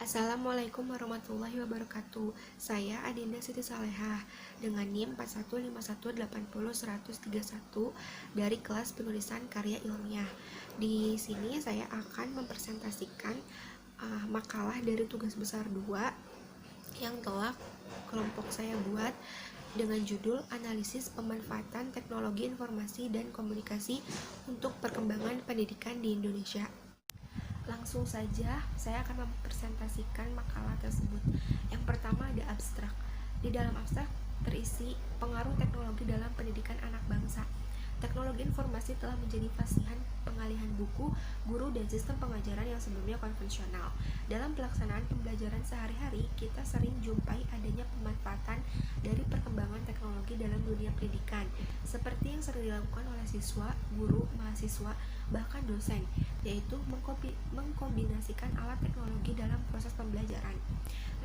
Assalamualaikum warahmatullahi wabarakatuh. Saya Adinda Siti Salehah dengan NIM 4151801131 dari kelas penulisan karya ilmiah. Di sini saya akan mempresentasikan makalah dari tugas besar 2 yang telah kelompok saya buat dengan judul Analisis Pemanfaatan Teknologi Informasi dan Komunikasi untuk Perkembangan Pendidikan di Indonesia. Langsung saja, saya akan mempresentasikan makalah tersebut. Yang pertama ada abstrak. Di dalam abstrak terisi pengaruh teknologi dalam pendidikan anak bangsa. Teknologi informasi telah menjadi fasihan pengalihan buku, guru, dan sistem pengajaran yang sebelumnya konvensional. Dalam pelaksanaan pembelajaran sehari-hari, kita sering jumpai adanya pemanfaatan dari perkembangan teknologi dalam dunia pendidikan, seperti yang sering dilakukan oleh siswa, guru, mahasiswa, bahkan dosen, yaitu mengkombinasikan alat teknologi dalam proses pembelajaran.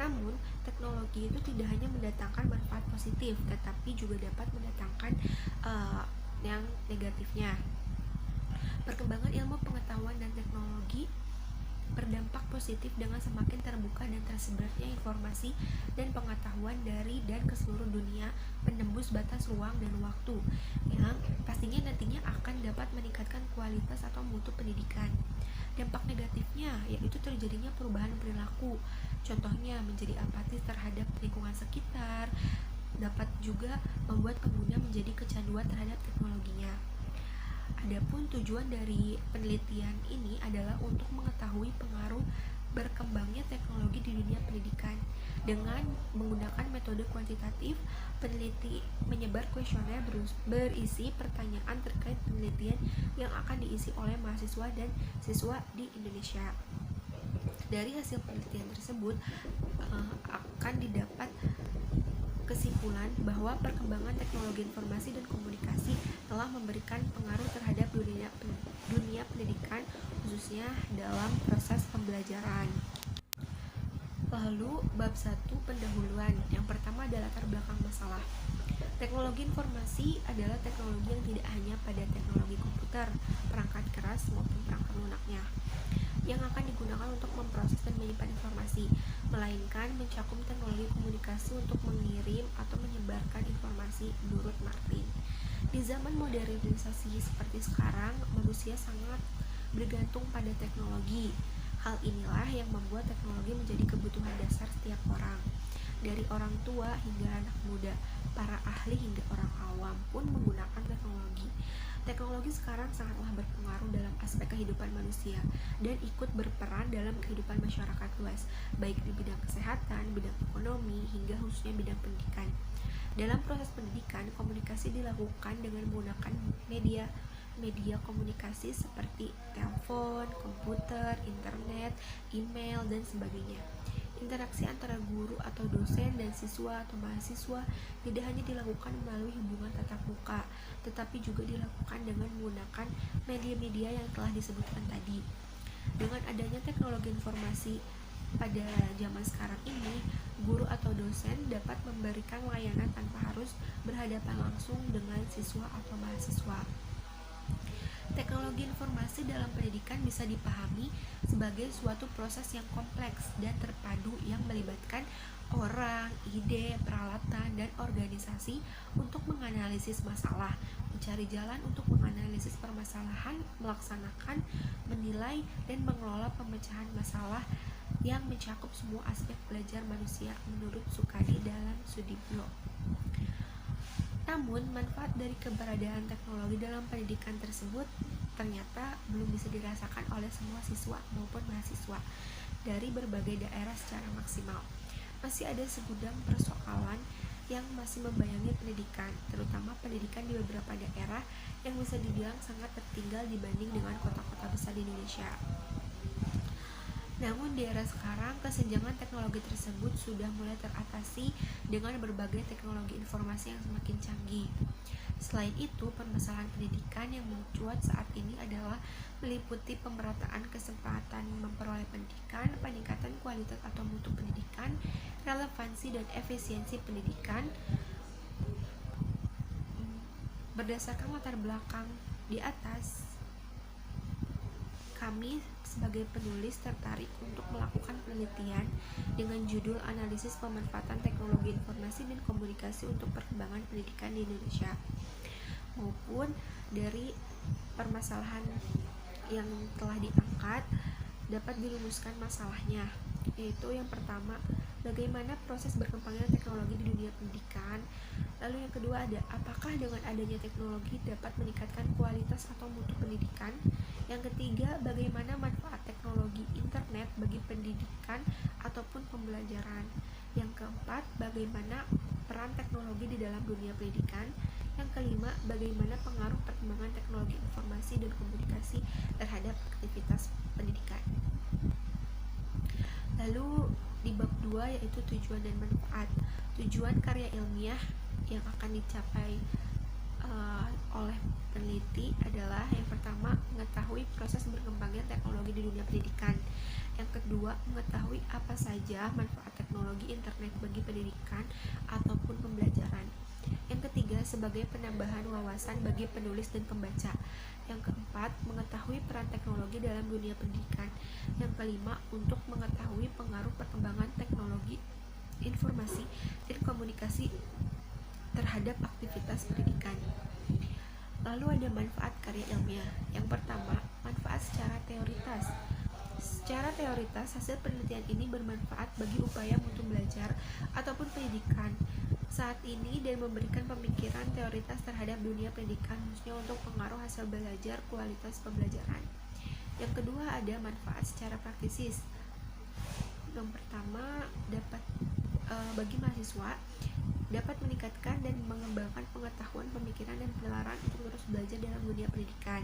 Namun, teknologi itu tidak hanya mendatangkan manfaat positif, tetapi juga dapat mendatangkan yang negatifnya. Perkembangan ilmu pengetahuan dan teknologi berdampak positif dengan semakin terbuka dan tersebarnya informasi dan pengetahuan dari dan ke seluruh dunia, menembus batas ruang dan waktu, yang pastinya nantinya akan dapat meningkatkan kualitas atau mutu pendidikan. Dampak negatifnya yaitu terjadinya perubahan perilaku, contohnya menjadi apatis terhadap lingkungan sekitar, dapat juga membuat pengguna menjadi kecanduan terhadap teknologinya. Adapun tujuan dari penelitian ini adalah untuk mengetahui pengaruh berkembangnya teknologi di dunia pendidikan. Dengan menggunakan metode kuantitatif, peneliti menyebar kuesioner berisi pertanyaan terkait penelitian yang akan diisi oleh mahasiswa dan siswa di Indonesia. Dari hasil penelitian tersebut akan didapat kesimpulan bahwa perkembangan teknologi informasi dan komunikasi telah memberikan pengaruh terhadap dunia pendidikan, khususnya dalam proses pembelajaran. Lalu, bab 1 pendahuluan. Yang pertama adalah latar belakang masalah. Teknologi informasi adalah teknologi yang tidak hanya pada teknologi komputer, perangkat keras maupun perangkat lunaknya yang akan digunakan untuk memproses dan menyimpan informasi, melainkan mencakup teknologi komunikasi untuk mengirim atau menyebarkan informasi, menurut Martin. Di zaman modernisasi seperti sekarang, manusia sangat bergantung pada teknologi. Hal inilah yang membuat teknologi menjadi kebutuhan dasar setiap orang. Dari orang tua hingga anak muda, para ahli hingga orang awam pun menggunakan teknologi. Teknologi sekarang sangatlah berpengaruh dalam aspek kehidupan manusia dan ikut berperan dalam kehidupan masyarakat luas, baik di bidang kesehatan, bidang ekonomi, hingga khususnya bidang pendidikan. Dalam proses pendidikan, komunikasi dilakukan dengan menggunakan media komunikasi seperti telepon, komputer, internet, email, dan sebagainya. Interaksi antara guru atau dosen dan siswa atau mahasiswa tidak hanya dilakukan melalui hubungan tatap muka, tetapi juga dilakukan dengan menggunakan media-media yang telah disebutkan tadi. Dengan adanya teknologi informasi pada zaman sekarang ini, guru atau dosen dapat memberikan layanan tanpa harus berhadapan langsung dengan siswa atau mahasiswa. Teknologi informasi dalam pendidikan bisa dipahami sebagai suatu proses yang kompleks dan terpadu yang melibatkan orang, ide, peralatan, dan organisasi untuk menganalisis masalah, mencari jalan untuk menganalisis permasalahan, melaksanakan, menilai, dan mengelola pemecahan masalah yang mencakup semua aspek belajar manusia menurut Sukadi dalam Sudibyo. Namun, manfaat dari keberadaan teknologi dalam pendidikan tersebut ternyata belum bisa dirasakan oleh semua siswa maupun mahasiswa dari berbagai daerah secara maksimal. Masih ada segudang persoalan yang masih membayangi pendidikan, terutama pendidikan di beberapa daerah yang bisa dibilang sangat tertinggal dibanding dengan kota-kota besar di Indonesia. Namun di era sekarang, kesenjangan teknologi tersebut sudah mulai teratasi dengan berbagai teknologi informasi yang semakin canggih. Selain itu, permasalahan pendidikan yang mencuat saat ini adalah meliputi pemerataan kesempatan memperoleh pendidikan, peningkatan kualitas atau mutu pendidikan, relevansi dan efisiensi pendidikan. Berdasarkan latar belakang di atas, kami sebagai penulis tertarik untuk melakukan penelitian dengan judul Analisis Pemanfaatan Teknologi Informasi dan Komunikasi untuk Perkembangan Pendidikan di Indonesia, maupun dari permasalahan yang telah diangkat dapat dirumuskan masalahnya, yaitu yang pertama, bagaimana proses berkembangnya teknologi di dunia pendidikan. Lalu yang kedua ada, apakah dengan adanya teknologi dapat meningkatkan kualitas atau mutu pendidikan? Yang ketiga, bagaimana manfaat teknologi internet bagi pendidikan ataupun pembelajaran? Yang keempat, bagaimana peran teknologi di dalam dunia pendidikan? Yang kelima, bagaimana pengaruh perkembangan teknologi informasi dan komunikasi terhadap aktivitas pendidikan? Lalu di bab 2 yaitu tujuan dan manfaat. Tujuan karya ilmiah yang akan dicapai oleh peneliti adalah yang pertama, mengetahui proses berkembangnya teknologi di dunia pendidikan. Yang kedua, mengetahui apa saja manfaat teknologi internet bagi pendidikan ataupun pembelajaran. Yang ketiga, sebagai penambahan wawasan bagi penulis dan pembaca. Yang keempat, mengetahui peran teknologi dalam dunia pendidikan. Yang kelima, untuk mengetahui pengaruh perkembangan teknologi informasi dan komunikasi terhadap aktivitas pendidikan. Lalu ada manfaat karya ilmiah. Yang pertama, manfaat secara teoritas. Secara teoritas, hasil penelitian ini bermanfaat bagi upaya mutu belajar ataupun pendidikan saat ini dan memberikan pemikiran teoritas terhadap dunia pendidikan, khususnya untuk pengaruh hasil belajar, kualitas pembelajaran. Yang kedua ada manfaat secara praktisis. Yang pertama, dapat bagi mahasiswa dapat meningkatkan dan mengembangkan pengetahuan, pemikiran, dan penalaran untuk terus belajar dalam dunia pendidikan.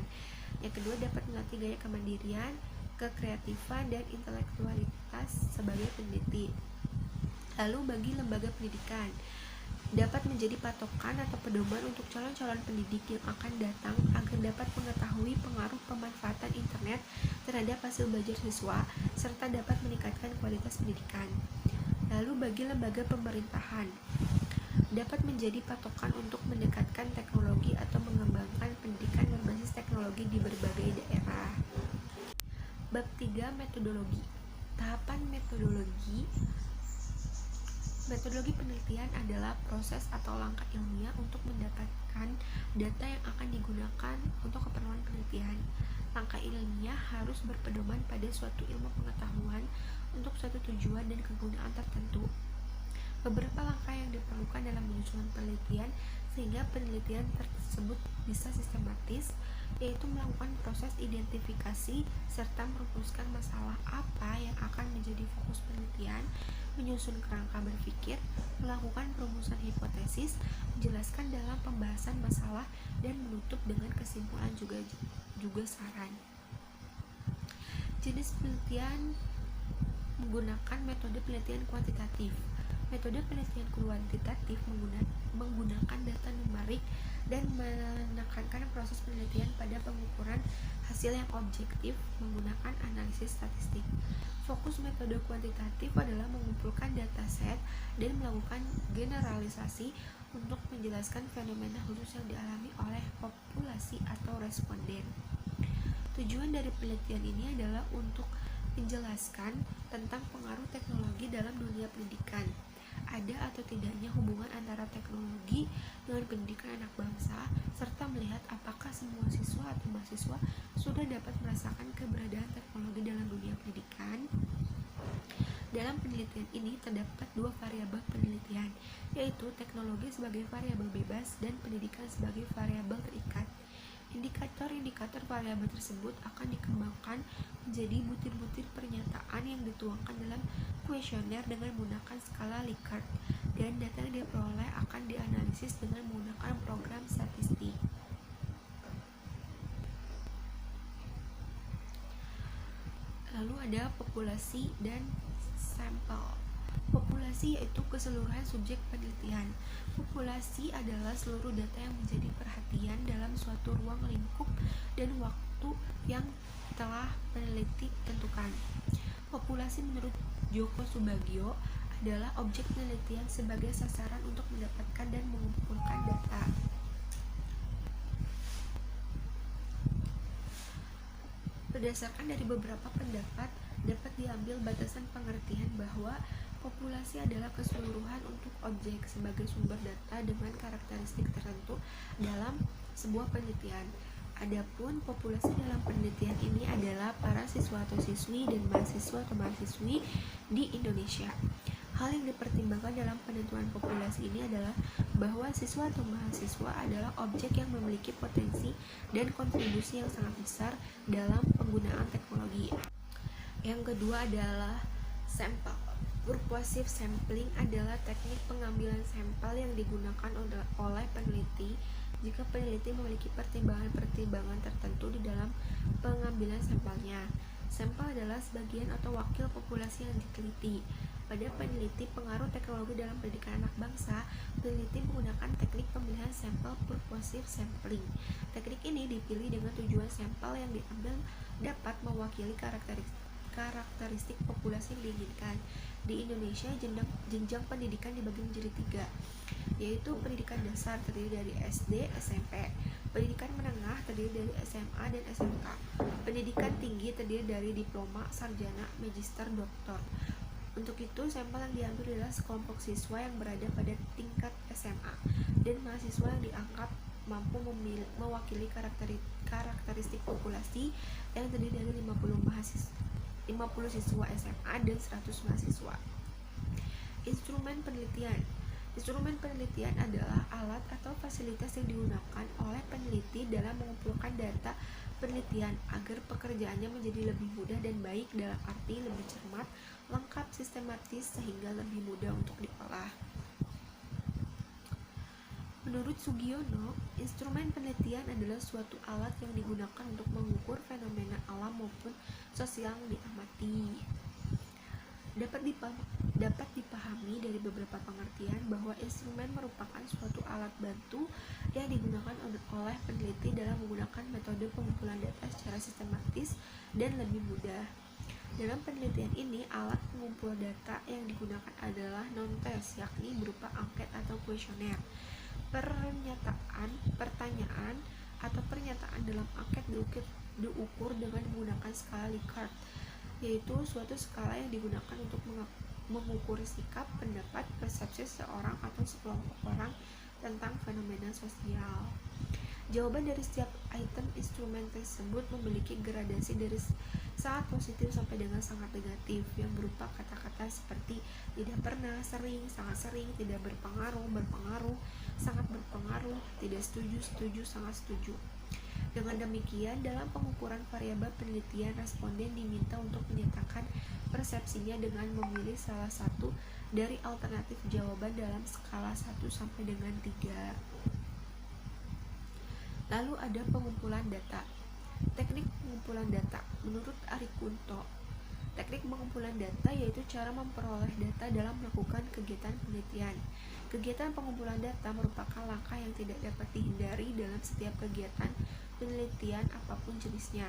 Yang kedua, dapat melatih gaya kemandirian, kekreatifan, dan intelektualitas sebagai peneliti. Lalu bagi lembaga pendidikan, dapat menjadi patokan atau pedoman untuk calon-calon pendidik yang akan datang agar dapat mengetahui pengaruh pemanfaatan internet terhadap hasil belajar siswa, serta dapat meningkatkan kualitas pendidikan. Lalu bagi lembaga pemerintahan, dapat menjadi patokan untuk mendekatkan teknologi atau mengembangkan pendidikan berbasis teknologi di berbagai daerah. Bab 3, metodologi. Tahapan metodologi. Metodologi penelitian adalah proses atau langkah ilmiah untuk mendapatkan data yang akan digunakan untuk keperluan penelitian. Langkah ilmiah harus berpedoman pada suatu ilmu pengetahuan untuk suatu tujuan dan kegunaan tertentu. Beberapa langkah yang diperlukan dalam menyusun penelitian sehingga penelitian tersebut bisa sistematis, yaitu melakukan proses identifikasi serta merumuskan masalah apa yang akan menjadi fokus penelitian, menyusun kerangka berpikir, melakukan perumusan hipotesis, menjelaskan dalam pembahasan masalah, dan menutup dengan kesimpulan juga saran. Jenis penelitian menggunakan metode penelitian kuantitatif. Metode penelitian kuantitatif menggunakan data numerik dan menekankan proses penelitian pada pengukuran hasil yang objektif menggunakan analisis statistik. Fokus metode kuantitatif adalah mengumpulkan dataset dan melakukan generalisasi untuk menjelaskan fenomena khusus yang dialami oleh populasi atau responden. Tujuan dari penelitian ini adalah untuk menjelaskan tentang pengaruh teknologi dalam dunia pendidikan. Ada atau tidaknya hubungan antara teknologi dengan pendidikan anak bangsa, serta melihat apakah semua siswa atau mahasiswa sudah dapat merasakan keberadaan teknologi dalam dunia pendidikan. Dalam penelitian ini terdapat dua variabel penelitian, yaitu teknologi sebagai variabel bebas dan pendidikan sebagai variabel terikat. Indikator-indikator variabel tersebut akan dikembangkan menjadi butir-butir pernyataan yang dituangkan dalam kuesioner dengan menggunakan skala Likert, dan data yang diperoleh akan dianalisis dengan menggunakan program statistik. Lalu ada populasi dan sampel. Populasi yaitu keseluruhan subjek penelitian. Populasi adalah seluruh data yang menjadi perhatian dalam suatu ruang lingkup dan waktu yang telah peneliti tentukan. Populasi menurut Joko Subagio adalah objek penelitian sebagai sasaran untuk mendapatkan dan mengumpulkan data. Berdasarkan dari beberapa pendapat, dapat diambil batasan pengertian bahwa populasi adalah keseluruhan untuk objek sebagai sumber data dengan karakteristik tertentu dalam sebuah penelitian. Adapun populasi dalam penelitian ini adalah para siswa atau siswi dan mahasiswa atau mahasiswi di Indonesia. Hal yang dipertimbangkan dalam penentuan populasi ini adalah bahwa siswa atau mahasiswa adalah objek yang memiliki potensi dan kontribusi yang sangat besar dalam penggunaan teknologi. Yang kedua adalah sampel. Purposive sampling adalah teknik pengambilan sampel yang digunakan oleh peneliti jika peneliti memiliki pertimbangan-pertimbangan tertentu di dalam pengambilan sampelnya. Sampel adalah sebagian atau wakil populasi yang diteliti. Pada peneliti pengaruh teknologi dalam pendidikan anak bangsa, peneliti menggunakan teknik pemilihan sampel purposive sampling. Teknik ini dipilih dengan tujuan sampel yang diambil dapat mewakili karakteristik populasi yang diinginkan. Di Indonesia, jenjang pendidikan dibagi menjadi 3, yaitu pendidikan dasar terdiri dari SD, SMP, pendidikan menengah terdiri dari SMA dan SMK, pendidikan tinggi terdiri dari diploma, sarjana, magister, doktor. Untuk itu, sampel yang diambil adalah sekelompok siswa yang berada pada tingkat SMA dan mahasiswa yang dianggap mampu mewakili karakteristik populasi yang terdiri dari 50 siswa SMA dan 100 mahasiswa. Instrumen penelitian. Instrumen penelitian adalah alat atau fasilitas yang digunakan oleh peneliti dalam mengumpulkan data penelitian agar pekerjaannya menjadi lebih mudah dan baik, dalam arti lebih cermat, lengkap, sistematis, sehingga lebih mudah untuk diolah. Menurut Sugiono, instrumen penelitian adalah suatu alat yang digunakan untuk mengukur fenomena alam maupun sosial yang diamati. Dapat dipahami dari beberapa pengertian bahwa instrumen merupakan suatu alat bantu yang digunakan oleh peneliti dalam menggunakan metode pengumpulan data secara sistematis dan lebih mudah. Dalam penelitian ini, alat pengumpul data yang digunakan adalah non-test, yakni berupa angket atau kuesioner. Pertanyaan atau pernyataan dalam angket diukur dengan menggunakan skala Likert, yaitu suatu skala yang digunakan untuk mengukur sikap, pendapat, persepsi seseorang atau sekelompok orang tentang fenomena sosial. Jawaban dari setiap item instrumen tersebut memiliki gradasi dari sangat positif sampai dengan sangat negatif, yang berupa kata-kata seperti tidak pernah, sering, sangat sering, tidak berpengaruh, berpengaruh, sangat berpengaruh, tidak setuju, setuju, sangat setuju. Dengan demikian, dalam pengukuran variabel penelitian, responden diminta untuk menyatakan persepsinya dengan memilih salah satu dari alternatif jawaban dalam skala 1 sampai dengan 3. Lalu ada pengumpulan data. Teknik pengumpulan data. Menurut Ari Kunto, teknik pengumpulan data yaitu cara memperoleh data dalam melakukan kegiatan penelitian. Kegiatan pengumpulan data merupakan langkah yang tidak dapat dihindari dalam setiap kegiatan penelitian apapun jenisnya.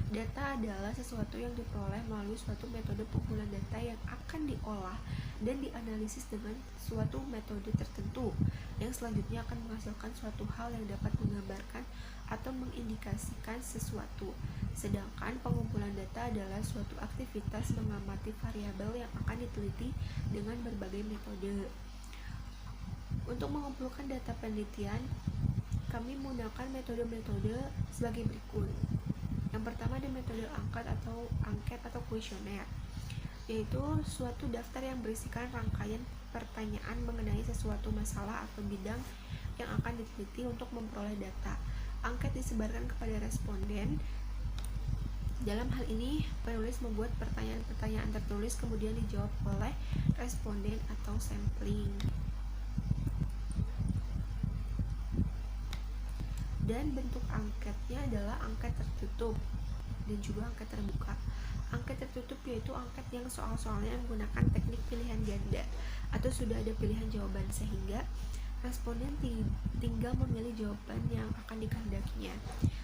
Data adalah sesuatu yang diperoleh melalui suatu metode pengumpulan data yang akan diolah dan dianalisis dengan suatu metode tertentu, yang selanjutnya akan menghasilkan suatu hal yang dapat menggambarkan atau mengindikasikan sesuatu. Sedangkan pengumpulan data adalah suatu aktivitas mengamati variabel yang akan diteliti dengan berbagai metode. Untuk mengumpulkan data penelitian, kami menggunakan metode-metode sebagai berikut. Yang pertama ada metode angket atau kuesioner, yaitu suatu daftar yang berisikan rangkaian pertanyaan mengenai sesuatu masalah atau bidang yang akan diteliti untuk memperoleh data. Angket disebarkan kepada responden. Dalam hal ini, penulis membuat pertanyaan-pertanyaan tertulis kemudian dijawab oleh responden atau sampling. Dan bentuk angketnya adalah angket tertutup dan juga angket terbuka. Angket tertutup yaitu angket yang soal-soalnya menggunakan teknik pilihan ganda atau sudah ada pilihan jawaban, sehingga responden tinggal memilih jawaban yang akan dikehendakinya.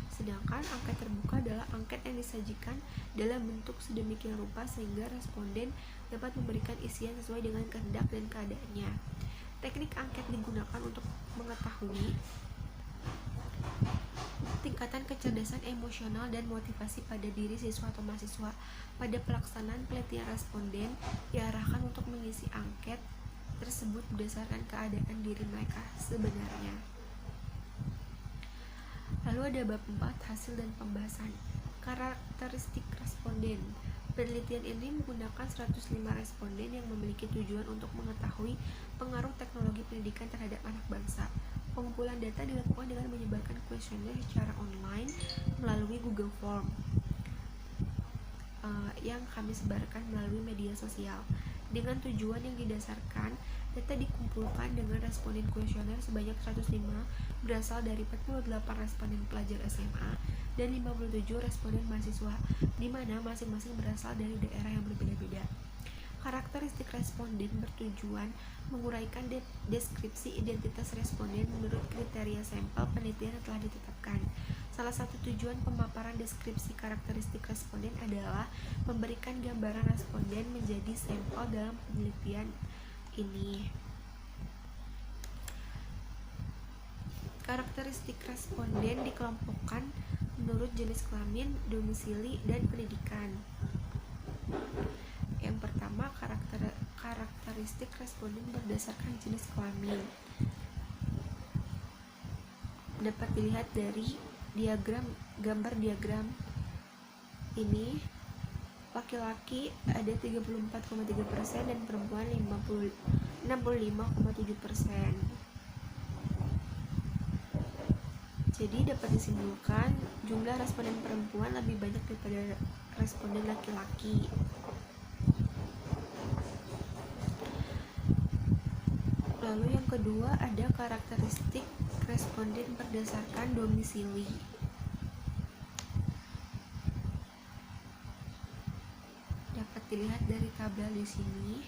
Sedangkan angket terbuka adalah angket yang disajikan dalam bentuk sedemikian rupa sehingga responden dapat memberikan isian sesuai dengan kehendak dan keadaannya. Teknik angket digunakan untuk mengetahui tingkatan kecerdasan emosional dan motivasi pada diri siswa atau mahasiswa. Pada pelaksanaan penelitian, responden diarahkan untuk mengisi angket tersebut berdasarkan keadaan diri mereka sebenarnya. Lalu ada bab 4, hasil dan pembahasan. Karakteristik responden. Penelitian ini menggunakan 105 responden yang memiliki tujuan untuk mengetahui pengaruh teknologi pendidikan terhadap anak bangsa. Pengumpulan data dilakukan dengan menyebarkan kuesioner secara online melalui Google Form yang kami sebarkan melalui media sosial. Dengan tujuan yang didasarkan, data dikumpulkan dengan responden kuesioner sebanyak 105 berasal dari 48 responden pelajar SMA dan 57 responden mahasiswa, di mana masing-masing berasal dari daerah yang berbeda-beda. Karakteristik responden bertujuan menguraikan deskripsi identitas responden menurut kriteria sampel penelitian yang telah ditetapkan. Salah satu tujuan pemaparan deskripsi karakteristik responden adalah memberikan gambaran responden menjadi sampel dalam penelitian ini. Karakteristik responden dikelompokkan menurut jenis kelamin, domisili, dan pendidikan. Yang pertama, karakteristik responden berdasarkan jenis kelamin. Dapat dilihat dari gambar diagram ini. Laki-laki ada 34,3% dan perempuan 65,7%. Jadi dapat disimpulkan jumlah responden perempuan lebih banyak daripada responden laki-laki. Lalu yang kedua ada karakteristik responden berdasarkan domisili. Dapat dilihat dari tabel di sini.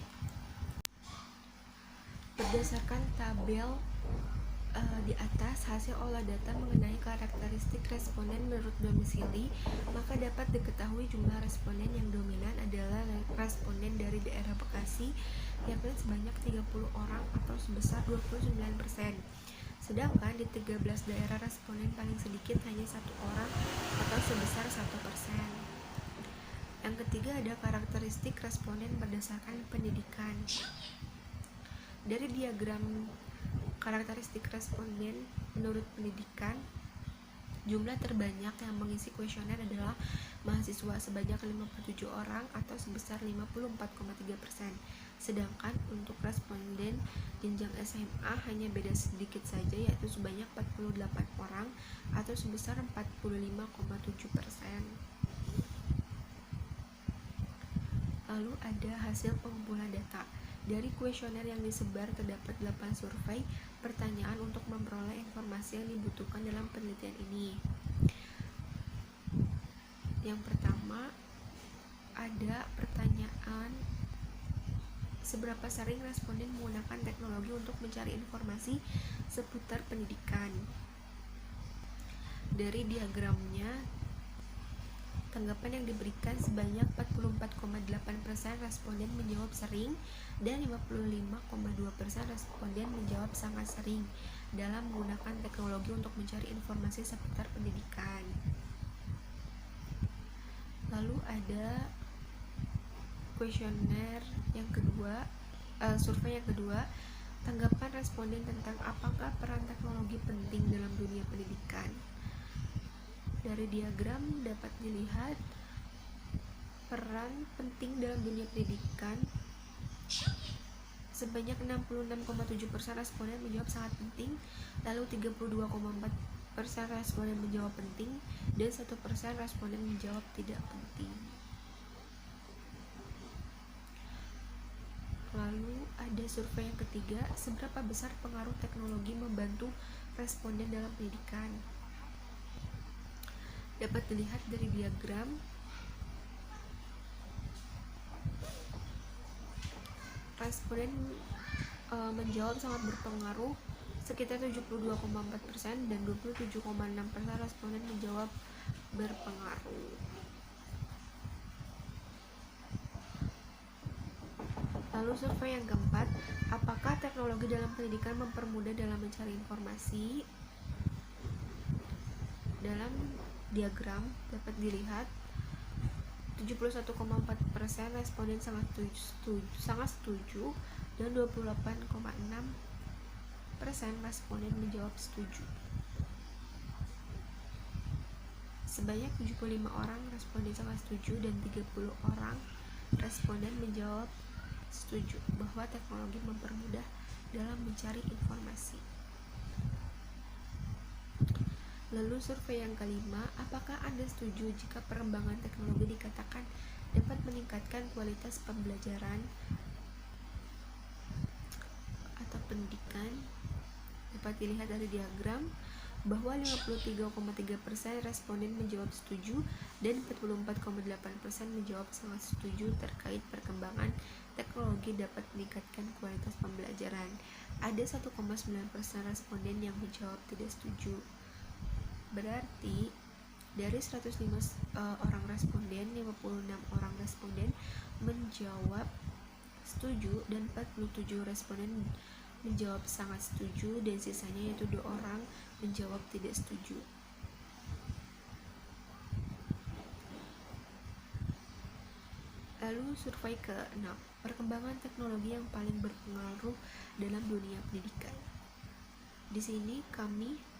Berdasarkan tabel di atas, hasil olah data mengenai karakteristik responden menurut domisili, maka dapat diketahui jumlah responden yang dominan adalah responden dari daerah Bekasi, yakni sebanyak 30 orang atau sebesar 29%. Sedangkan di 13 daerah responden paling sedikit hanya 1 orang atau sebesar 1%. Yang ketiga ada karakteristik responden berdasarkan pendidikan. Dari diagram karakteristik responden menurut pendidikan, jumlah terbanyak yang mengisi kuesioner adalah mahasiswa sebanyak 57 orang atau sebesar 54,3%. Sedangkan untuk responden jenjang SMA hanya beda sedikit saja, yaitu sebanyak 48 orang atau sebesar 45,7%. Lalu ada hasil pengumpulan data. Dari kuesioner yang disebar terdapat 8 survei pertanyaan untuk memperoleh informasi yang dibutuhkan dalam penelitian ini. Yang pertama ada pertanyaan seberapa sering responden menggunakan teknologi untuk mencari informasi seputar pendidikan. Dari diagramnya, tanggapan yang diberikan sebanyak 44,8% responden menjawab sering dan 55,2% responden menjawab sangat sering dalam menggunakan teknologi untuk mencari informasi seputar pendidikan. Lalu ada kuesioner yang kedua, survei yang kedua, tanggapan responden tentang apakah peran teknologi penting dalam dunia pendidikan. Dari diagram dapat dilihat peran penting dalam dunia pendidikan. Sebanyak 66,7% responden menjawab sangat penting, lalu 32,4% responden menjawab penting, dan 1% responden menjawab tidak penting. Lalu ada survei yang ketiga, seberapa besar pengaruh teknologi membantu responden dalam pendidikan. Dapat dilihat dari diagram, responden menjawab sangat berpengaruh sekitar 72,4% dan 27,6% responden menjawab berpengaruh. Lalu survei yang keempat, apakah teknologi dalam pendidikan mempermudah dalam mencari informasi? Dalam diagram dapat dilihat 71,4% responden sangat setuju dan 28,6% responden menjawab setuju. Sebanyak 75 orang responden sangat setuju dan 30 orang responden menjawab setuju bahwa teknologi mempermudah dalam mencari informasi. Lalu survei yang kelima, apakah Anda setuju jika perkembangan teknologi dikatakan dapat meningkatkan kualitas pembelajaran atau pendidikan? Dapat dilihat dari diagram bahwa 53,3% responden menjawab setuju dan 44,8% menjawab sangat setuju terkait perkembangan teknologi dapat meningkatkan kualitas pembelajaran. Ada 1,9% responden yang menjawab tidak setuju. Berarti dari 105 orang responden, 56 orang responden menjawab setuju dan 47 responden menjawab sangat setuju dan sisanya yaitu 2 orang menjawab tidak setuju. Lalu survei ke-6, perkembangan teknologi yang paling berpengaruh dalam dunia pendidikan. Di sini kami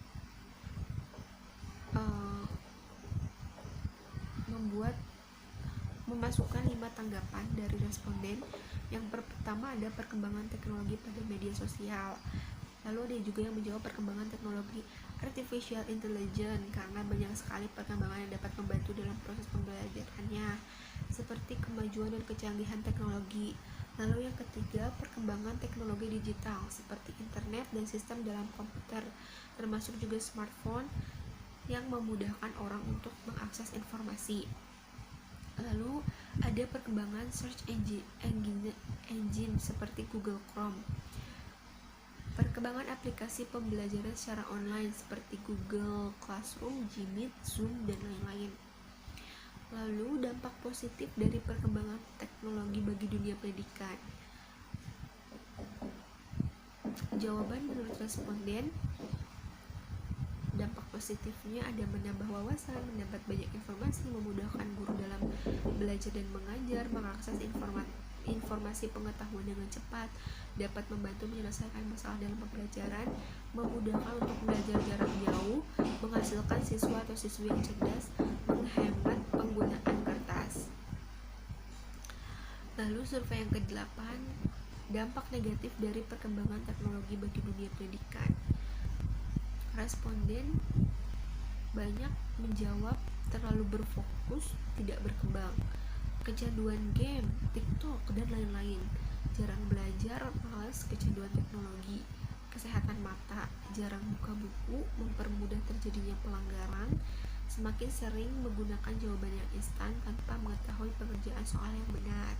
memasukkan 5 tanggapan dari responden. Yang pertama ada perkembangan teknologi pada media sosial. Lalu ada juga yang menjawab perkembangan teknologi artificial intelligence karena banyak sekali perkembangan yang dapat membantu dalam proses pembelajarannya seperti kemajuan dan kecanggihan teknologi. Lalu yang ketiga, perkembangan teknologi digital seperti internet dan sistem dalam komputer, termasuk juga smartphone yang memudahkan orang untuk mengakses informasi. Lalu ada perkembangan search engine seperti Google Chrome, perkembangan aplikasi pembelajaran secara online seperti Google Classroom, Gmeet, Zoom, dan lain-lain. Lalu dampak positif dari perkembangan teknologi bagi dunia pendidikan. Jawaban menurut responden, dampak positifnya ada menambah wawasan, mendapat banyak informasi, memudahkan guru dalam belajar dan mengajar, mengakses informasi pengetahuan dengan cepat, dapat membantu menyelesaikan masalah dalam pembelajaran, memudahkan untuk belajar jarak jauh, menghasilkan siswa atau siswi yang cerdas, menghemat penggunaan kertas. Lalu survei yang ke-8, dampak negatif dari perkembangan teknologi bagi dunia pendidikan. Responden banyak menjawab terlalu berfokus, tidak berkembang, kecanduan game, TikTok, dan lain-lain, jarang belajar, malas, kecanduan teknologi, kesehatan mata, jarang buka buku, mempermudah terjadinya pelanggaran, semakin sering menggunakan jawaban yang instan tanpa mengetahui pengerjaan soal yang benar.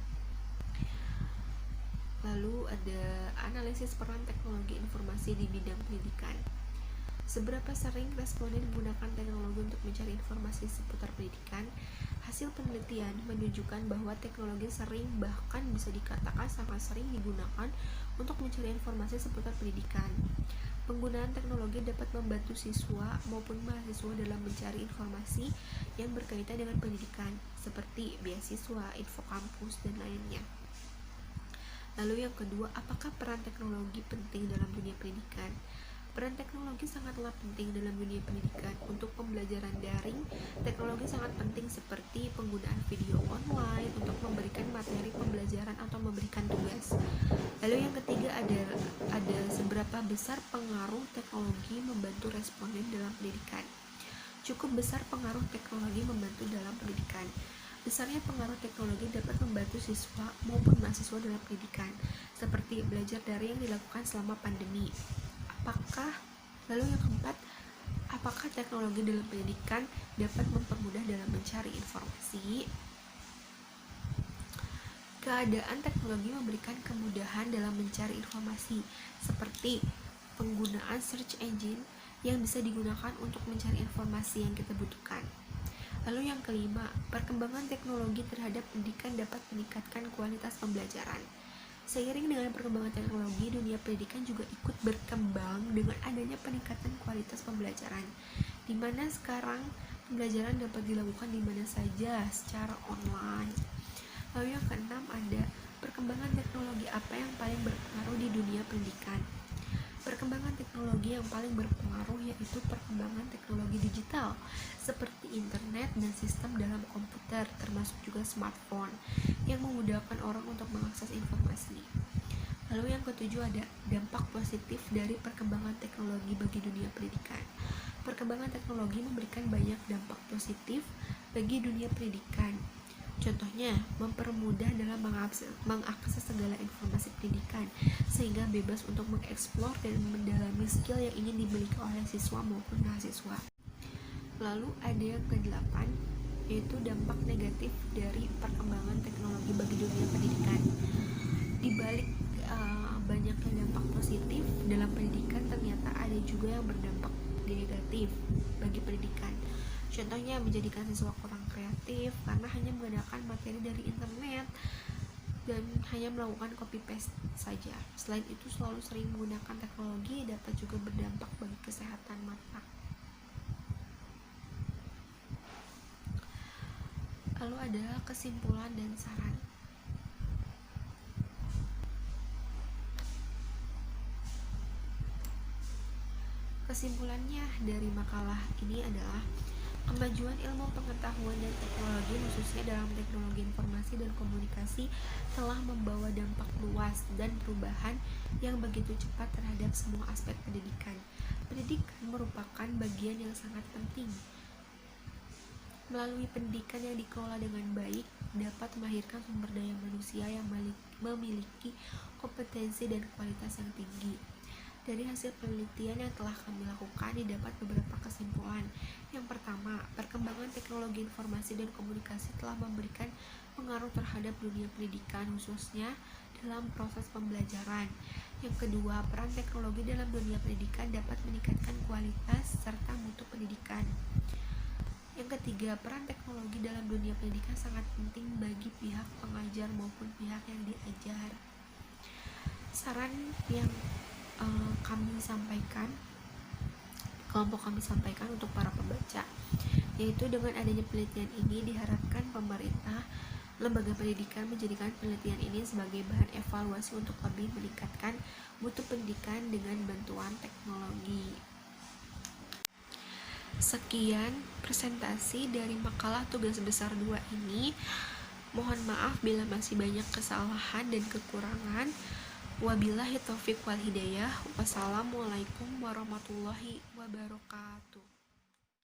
Lalu ada analisis peran teknologi informasi di bidang pendidikan. Seberapa sering responden menggunakan teknologi untuk mencari informasi seputar pendidikan? Hasil penelitian menunjukkan bahwa teknologi sering, bahkan bisa dikatakan sangat sering digunakan untuk mencari informasi seputar pendidikan. Penggunaan teknologi dapat membantu siswa maupun mahasiswa dalam mencari informasi yang berkaitan dengan pendidikan, seperti beasiswa, info kampus, dan lainnya. Lalu yang kedua, apakah peran teknologi penting dalam dunia pendidikan? Peran teknologi sangatlah penting dalam dunia pendidikan. Untuk pembelajaran daring, teknologi sangat penting seperti penggunaan video online untuk memberikan materi pembelajaran atau memberikan tugas. Lalu yang ketiga ada seberapa besar pengaruh teknologi membantu responden dalam pendidikan. Cukup besar pengaruh teknologi membantu dalam pendidikan. Besarnya pengaruh teknologi dapat membantu siswa maupun mahasiswa dalam pendidikan, seperti belajar daring yang dilakukan selama pandemi. Lalu yang keempat, apakah teknologi dalam pendidikan dapat mempermudah dalam mencari informasi? Keadaan teknologi memberikan kemudahan dalam mencari informasi, seperti penggunaan search engine yang bisa digunakan untuk mencari informasi yang kita butuhkan. Lalu yang kelima, perkembangan teknologi terhadap pendidikan dapat meningkatkan kualitas pembelajaran. Seiring dengan perkembangan teknologi, dunia pendidikan juga ikut berkembang dengan adanya peningkatan kualitas pembelajaran. di mana sekarang pembelajaran dapat dilakukan di mana saja secara online. Lalu yang keenam ada perkembangan teknologi apa yang paling berpengaruh di dunia pendidikan. Perkembangan teknologi yang paling berpengaruh yaitu perkembangan teknologi digital seperti internet dan sistem dalam komputer, termasuk juga smartphone yang memudahkan orang untuk mengakses informasi. Lalu yang ketujuh ada dampak positif dari perkembangan teknologi bagi dunia pendidikan. Perkembangan teknologi memberikan banyak dampak positif bagi dunia pendidikan. Contohnya, mempermudah dalam mengakses segala informasi pendidikan sehingga bebas untuk mengeksplor dan mendalami skill yang ingin dimiliki oleh siswa maupun mahasiswa. Lalu ada yang ke-8, yaitu dampak negatif dari perkembangan teknologi bagi dunia pendidikan. Di balik banyaknya dampak positif dalam pendidikan, ternyata ada juga yang berdampak negatif bagi pendidikan. Contohnya, menjadikan siswa kurang kreatif karena hanya menggunakan materi dari internet dan hanya melakukan copy paste saja. Selain itu, selalu sering menggunakan teknologi dapat juga berdampak bagi kesehatan mata. Lalu ada kesimpulan dan saran. Kesimpulannya dari makalah ini adalah kemajuan ilmu pengetahuan dan teknologi, khususnya dalam teknologi informasi dan komunikasi, telah membawa dampak luas dan perubahan yang begitu cepat terhadap semua aspek pendidikan. Pendidikan merupakan bagian yang sangat penting. Melalui pendidikan yang dikelola dengan baik, dapat melahirkan sumber daya manusia yang memiliki kompetensi dan kualitas yang tinggi. Dari hasil penelitian yang telah kami lakukan, didapat beberapa kesimpulan. Yang pertama, perkembangan teknologi informasi dan komunikasi telah memberikan pengaruh terhadap dunia pendidikan, khususnya dalam proses pembelajaran. Yang kedua, peran teknologi dalam dunia pendidikan dapat meningkatkan kualitas serta mutu pendidikan. Yang ketiga, peran teknologi dalam dunia pendidikan sangat penting bagi pihak pengajar maupun pihak yang diajar. Saran yang kelompok kami sampaikan untuk para pembaca, yaitu dengan adanya penelitian ini diharapkan pemerintah, lembaga pendidikan menjadikan penelitian ini sebagai bahan evaluasi untuk lebih meningkatkan mutu pendidikan dengan bantuan teknologi. Sekian presentasi dari makalah tugas besar 2 ini. Mohon maaf bila masih banyak kesalahan dan kekurangan. Wabillahi taufiq wal hidayah. Wassalamualaikum warahmatullahi wabarakatuh.